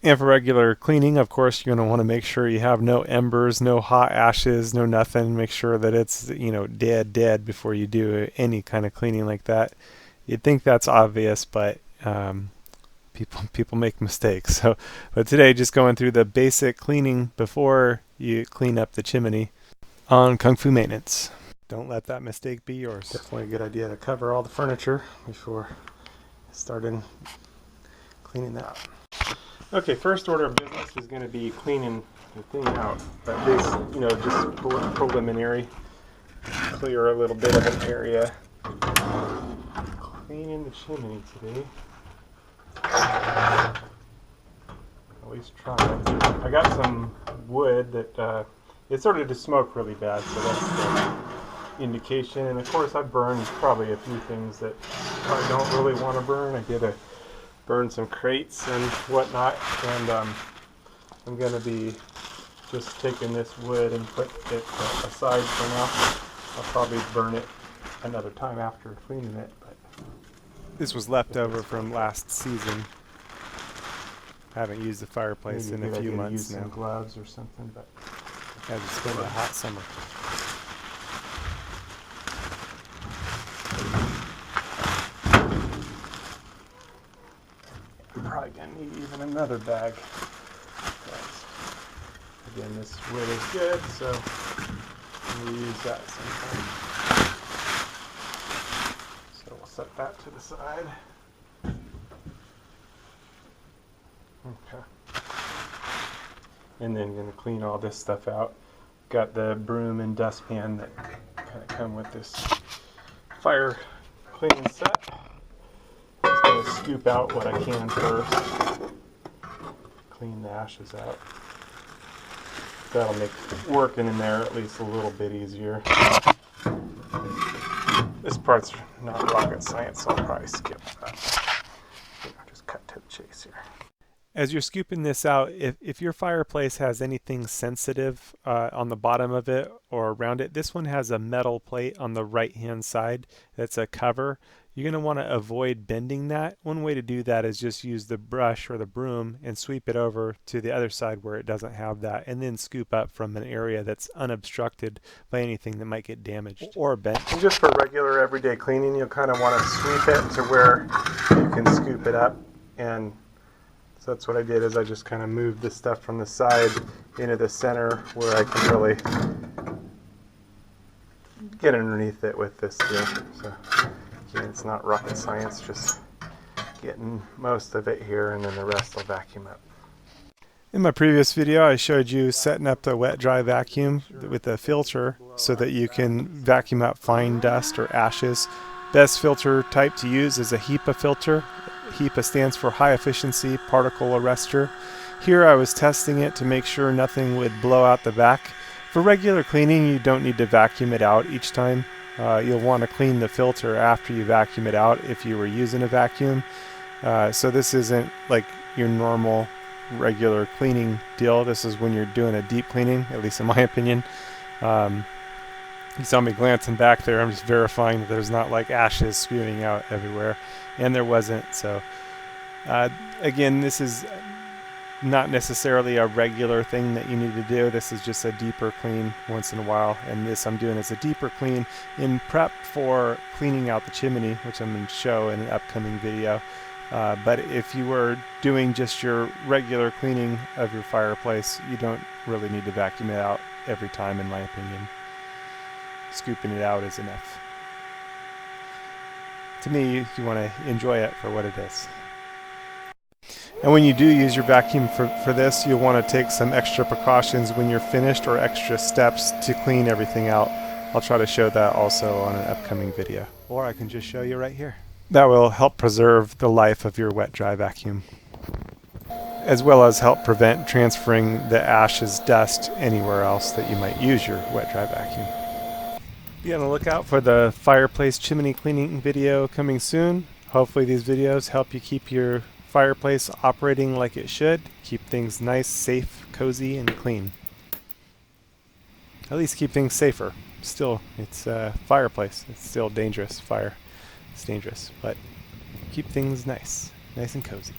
And for regular cleaning, of course, you're going to want to make sure you have no embers, no hot ashes, no nothing. Make sure that it's, dead before you do any kind of cleaning like that. You'd think that's obvious, but people make mistakes. But today, just going through the basic cleaning before you clean up the chimney on Kung Fu maintenance. Don't let that mistake be yours. Definitely a good idea to cover all the furniture before starting cleaning that up. Okay, first order of business is going to be cleaning the thing out. But this, just preliminary, clear a little bit of an area. Cleaning the chimney today. At least try it. I got some wood that it started to smoke really bad, so that's the indication. And of course, I burned probably a few things that I don't really want to burn. I did burn some crates and whatnot, and I'm going to be just taking this wood and put it aside for now. I'll probably burn it another time after cleaning it. But this was left over from last season. I haven't used the fireplace in a few months now. Use some gloves or something, but I had to spend a hot summer. I'm probably gonna need even another bag. But again, this wood is good, so we'll use that sometime. So we'll set that to the side. Okay. And then gonna clean all this stuff out. Got the broom and dustpan that kind of come with this fire cleaning set. Just gonna scoop out what I can first. Clean the ashes out. That'll make working in there at least a little bit easier. This part's not rocket science, so I'll probably skip that. Just cut to the chase here. As you're scooping this out, if your fireplace has anything sensitive on the bottom of it or around it, this one has a metal plate on the right-hand side that's a cover. You're going to want to avoid bending that. One way to do that is just use the brush or the broom and sweep it over to the other side where it doesn't have that, and then scoop up from an area that's unobstructed by anything that might get damaged or bent. And just for regular everyday cleaning, you'll kind of want to sweep it to where you can scoop it up. And so that's what I did, is I just kind of moved this stuff from the side into the center where I can really get underneath it with this here. So again, it's not rocket science, just getting most of it here, and then the rest I'll vacuum up. In my previous video, I showed you setting up the wet dry vacuum with a filter so that you can vacuum out fine dust or ashes. Best filter type to use is a HEPA filter. HEPA stands for High Efficiency Particle Arrestor. Here I was testing it to make sure nothing would blow out the back. For regular cleaning, you don't need to vacuum it out each time. You'll want to clean the filter after you vacuum it out if you were using a vacuum. So this isn't like your normal regular cleaning deal. This is when you're doing a deep cleaning, at least in my opinion. You saw me glancing back there. I'm just verifying that there's not like ashes spewing out everywhere, and there wasn't. So again, this is not necessarily a regular thing that you need to do. This is just a deeper clean once in a while, and this I'm doing as a deeper clean in prep for cleaning out the chimney, which I'm going to show in an upcoming video. But if you were doing just your regular cleaning of your fireplace, you don't really need to vacuum it out every time, in my opinion. Scooping it out is enough. To me, you want to enjoy it for what it is. And when you do use your vacuum for this, you'll want to take some extra precautions when you're finished, or extra steps to clean everything out. I'll try to show that also on an upcoming video. Or I can just show you right here. That will help preserve the life of your wet dry vacuum, as well as help prevent transferring the ashes, dust anywhere else that you might use your wet dry vacuum. Be on the lookout for the fireplace chimney cleaning video coming soon. Hopefully these videos help you keep your fireplace operating like it should. Keep things nice, safe, cozy, and clean. At least keep things safer. Still, it's a fireplace. It's still dangerous. Fire, it's dangerous. But keep things nice and cozy.